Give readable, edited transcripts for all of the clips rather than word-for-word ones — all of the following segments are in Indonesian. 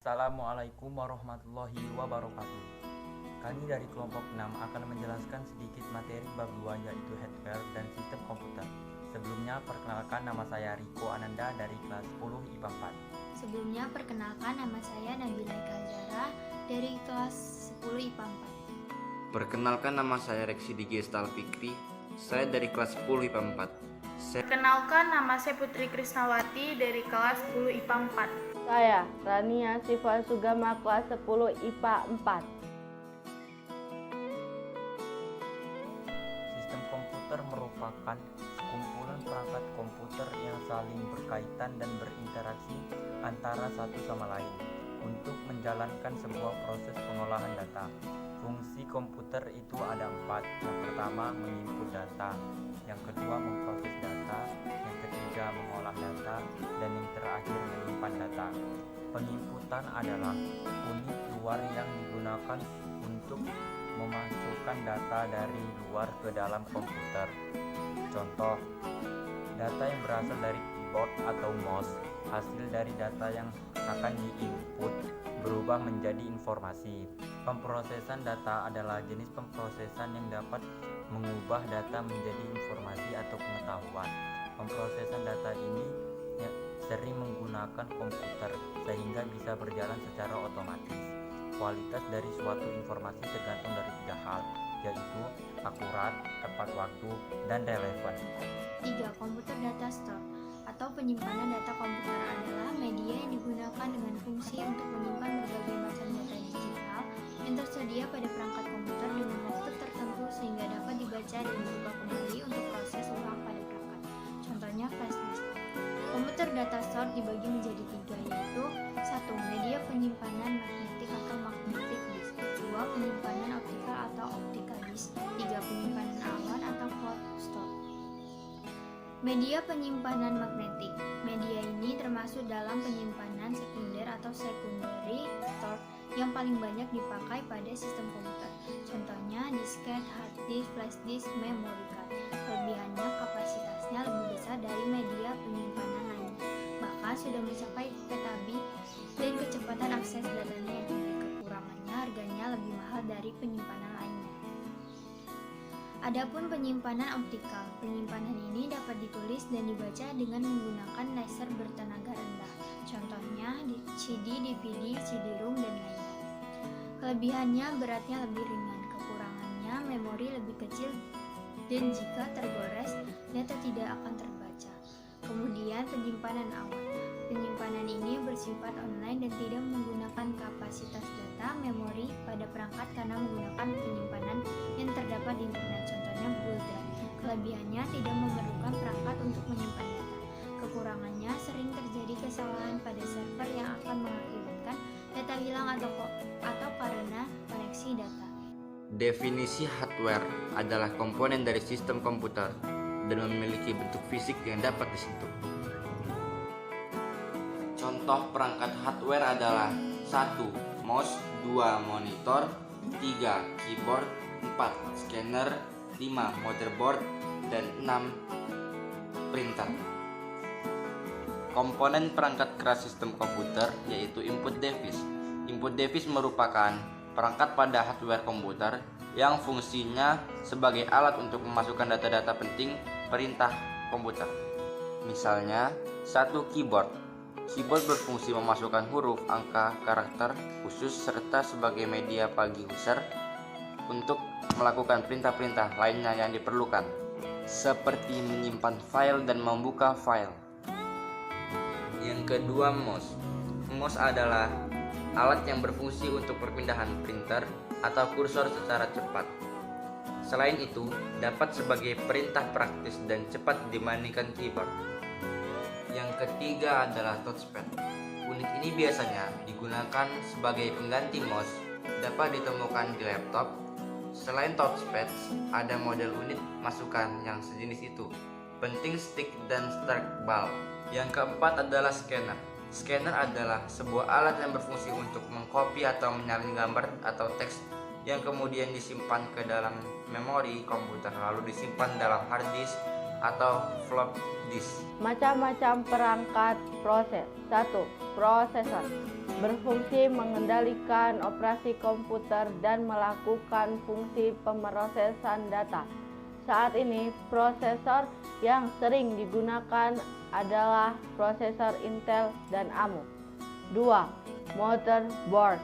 Assalamualaikum warahmatullahi wabarakatuh. Kami dari kelompok 6 akan menjelaskan sedikit materi bab 2 yaitu hardware dan sistem komputer. Sebelumnya perkenalkan, nama saya Riko Ananda dari kelas 10 IPA 4. Sebelumnya perkenalkan, nama saya Nabila Zara dari kelas 10 IPA 4. Perkenalkan, nama saya Reksi Digi Fikri. Saya dari kelas 10 IPA 4. Perkenalkan, nama saya Putri Krisnawati dari kelas 10 IPA 4. Saya Rania Siva Sugama kelas 10 IPA 4. Sistem komputer merupakan sekumpulan perangkat komputer yang saling berkaitan dan berinteraksi antara satu sama lain untuk menjalankan sebuah proses pengolahan data. Fungsi komputer itu ada 4. Yang pertama, menginput data. Yang kedua, memproses data. Yang ketiga, mengolah data. Dan yang terakhir, menyimpan data. Penginputan adalah unit luar yang digunakan untuk memasukkan data dari luar ke dalam komputer. Contoh, data yang berasal dari keyboard atau mouse. Hasil dari data yang akan diinput berubah menjadi informasi. Pemrosesan data adalah jenis pemrosesan yang dapat mengubah data menjadi informasi atau pengetahuan. Pemrosesan data ini sering menggunakan komputer sehingga bisa berjalan secara otomatis. Kualitas dari suatu informasi tergantung dari 3 hal, yaitu akurat, tepat waktu, dan relevan. 3. Komputer data store atau penyimpanan data komputer adalah media yang digunakan dengan fungsi untuk menyimpan berbagai macam data digital yang tersedia pada perangkat komputer dengan waktu tertentu sehingga dapat dibaca dan diubah kembali untuk proses ulang pada perangkat. Contohnya flash disk. Komputer data store dibagi menjadi 3, yaitu 1. Media penyimpanan magnetik atau magnetic disk. 2. Penyimpanan optikal atau optical disk. 3. Penyimpanan awan atau cloud store. Media penyimpanan magnetik. Media ini termasuk dalam penyimpanan sekunder atau secondary storage yang paling banyak dipakai pada sistem komputer. Contohnya disket, hard disk, flash disk, memory card. Kelebihannya kapasitasnya lebih besar dari media penyimpanan lainnya, bahkan sudah mencapai petabit dan kecepatan akses datanya yang tinggi. Kekurangannya harganya lebih mahal dari penyimpanan lainnya. Adapun penyimpanan optikal, penyimpanan ini dapat ditulis dan dibaca dengan menggunakan laser bertenaga rendah. Contohnya CD, DVD, CD-ROM, dan lainnya. Kelebihannya beratnya lebih ringan, kekurangannya memori lebih kecil dan jika tergores, data tidak akan terbaca. Kemudian penyimpanan awan. Penyimpanan ini bersifat online dan tidak menggunakan kapasitas data memori pada perangkat karena menggunakan penyimpanan yang terdapat di internet, contohnya Google Drive. Kelebihannya tidak memerlukan perangkat untuk menyimpan data. Kekurangannya sering terjadi kesalahan pada server yang akan mengakibatkan data hilang atau karena koneksi data. Definisi hardware adalah komponen dari sistem komputer dan memiliki bentuk fisik yang dapat disentuh. Contoh perangkat hardware adalah 1. Mouse, 2. Monitor, 3. Keyboard, 4. Scanner, 5. Motherboard, dan 6. Printer. Komponen perangkat keras sistem komputer yaitu input device. Input device merupakan perangkat pada hardware komputer yang fungsinya sebagai alat untuk memasukkan data-data penting perintah komputer. Misalnya, 1. Keyboard. Keyboard berfungsi memasukkan huruf, angka, karakter khusus serta sebagai media bagi user untuk melakukan perintah-perintah lainnya yang diperlukan, seperti menyimpan file dan membuka file. Yang kedua, mouse. Mouse adalah alat yang berfungsi untuk perpindahan printer atau kursor secara cepat. Selain itu, dapat sebagai perintah praktis dan cepat dibandingkan keyboard. Yang ketiga adalah touchpad. Unit ini biasanya digunakan sebagai pengganti mouse, dapat ditemukan di laptop. Selain touchpad, ada model unit masukan yang sejenis itu, penting stick dan trackball. Yang keempat adalah scanner. Scanner adalah sebuah alat yang berfungsi untuk mengcopy atau menyalin gambar atau teks yang kemudian disimpan ke dalam memori komputer lalu disimpan dalam hard disk atau flop disk. Macam-macam perangkat proses. 1. Prosesor berfungsi mengendalikan operasi komputer dan melakukan fungsi pemrosesan data. Saat ini, prosesor yang sering digunakan adalah prosesor Intel dan ARM. 2. Motherboard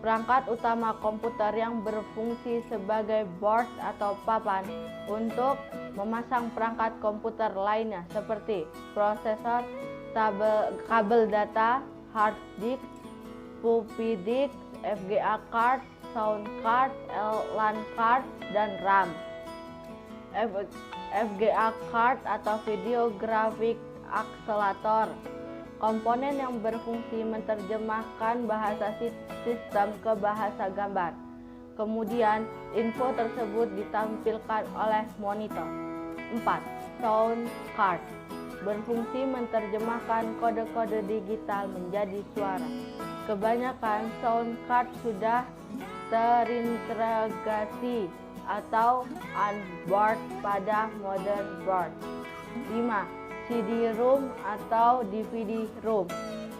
perangkat utama komputer yang berfungsi sebagai board atau papan untuk memasang perangkat komputer lainnya seperti prosesor, kabel data, hard disk, floppy disk, VGA card, sound card, LAN card, dan RAM. VGA card atau video graphic accelerator, komponen yang berfungsi menerjemahkan bahasa sistem ke bahasa gambar. Kemudian, info tersebut ditampilkan oleh monitor. 4. Sound card berfungsi menerjemahkan kode-kode digital menjadi suara. Kebanyakan sound card sudah terintegrasi atau onboard pada motherboard. 5. CD-ROM atau DVD-ROM.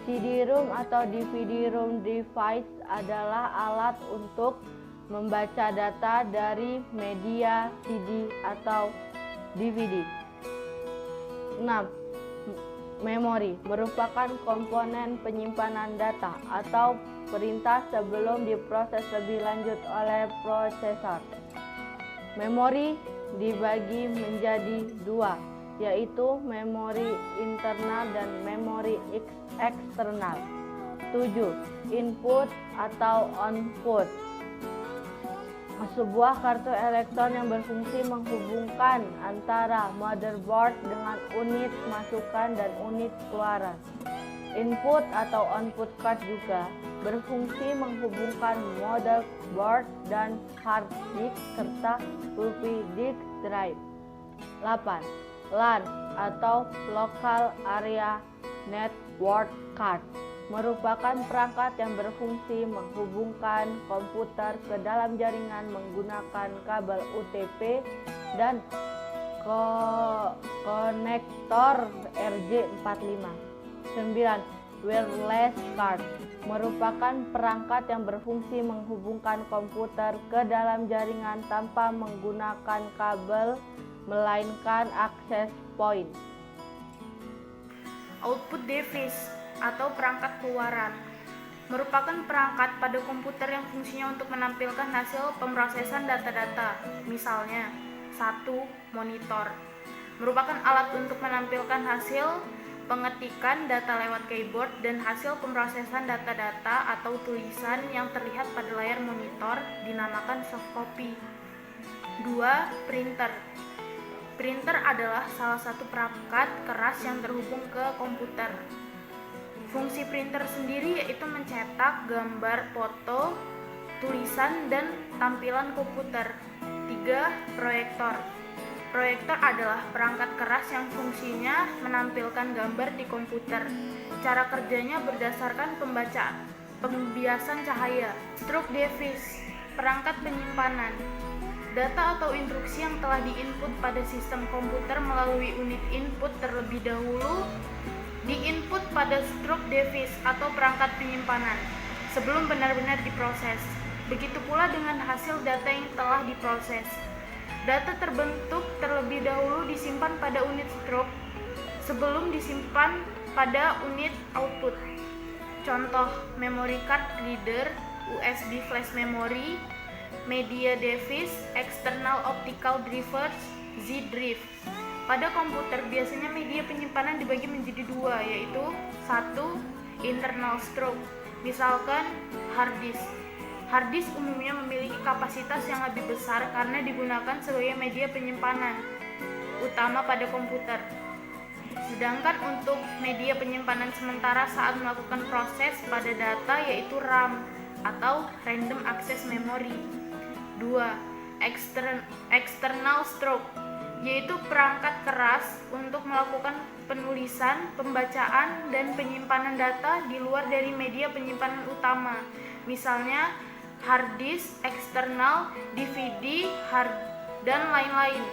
CD-ROM atau DVD-ROM device adalah alat untuk membaca data dari media CD atau DVD. 6. Memori merupakan komponen penyimpanan data atau perintah sebelum diproses lebih lanjut oleh prosesor. Memori dibagi menjadi dua, yaitu memori internal dan memori eksternal. 7. Input atau output. Sebuah kartu elektron yang berfungsi menghubungkan antara motherboard dengan unit masukan dan unit keluaran. Input atau output card juga berfungsi menghubungkan motherboard dan hard disk serta floppy disk drive. 8. LAN atau Local Area Network Card merupakan perangkat yang berfungsi menghubungkan komputer ke dalam jaringan menggunakan kabel UTP dan konektor RJ45. 9. Wireless card merupakan perangkat yang berfungsi menghubungkan komputer ke dalam jaringan tanpa menggunakan kabel melainkan access point. Output device atau perangkat keluaran merupakan perangkat pada komputer yang fungsinya untuk menampilkan hasil pemrosesan data-data. Misalnya, 1. Monitor merupakan alat untuk menampilkan hasil pengetikan data lewat keyboard dan hasil pemrosesan data-data atau tulisan yang terlihat pada layar monitor dinamakan softcopy. 2. Printer. Printer adalah salah satu perangkat keras yang terhubung ke komputer. Fungsi printer sendiri yaitu mencetak gambar, foto, tulisan, dan tampilan komputer. 3. Proyektor. Proyektor adalah perangkat keras yang fungsinya menampilkan gambar di komputer. Cara kerjanya berdasarkan pembiasan cahaya. Stroke device, perangkat penyimpanan. Data atau instruksi yang telah diinput pada sistem komputer melalui unit input terlebih dahulu diinput pada stroke device atau perangkat penyimpanan sebelum benar-benar diproses. Begitu pula dengan hasil data yang telah diproses. Data terbentuk terlebih dahulu disimpan pada unit stroke sebelum disimpan pada unit output. Contoh, memory card reader, USB flash memory, media device, external optical drivers, Z-drive. Pada komputer biasanya media penyimpanan dibagi menjadi dua, yaitu 1. Internal stroke, misalkan hard disk. Hard disk umumnya memiliki kapasitas yang lebih besar karena digunakan sebagai media penyimpanan utama pada komputer. Sedangkan untuk media penyimpanan sementara saat melakukan proses pada data yaitu RAM atau Random Access Memory. 2. External stroke, yaitu perangkat keras untuk melakukan penulisan, pembacaan, dan penyimpanan data di luar dari media penyimpanan utama, misalnya hard disk, eksternal, DVD, dan lain-lain.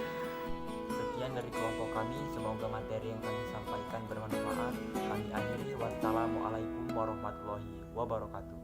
Sekian dari kelompok kami, semoga materi yang kami sampaikan bermanfaat. Kami akhiri, wassalamualaikum warahmatullahi wabarakatuh.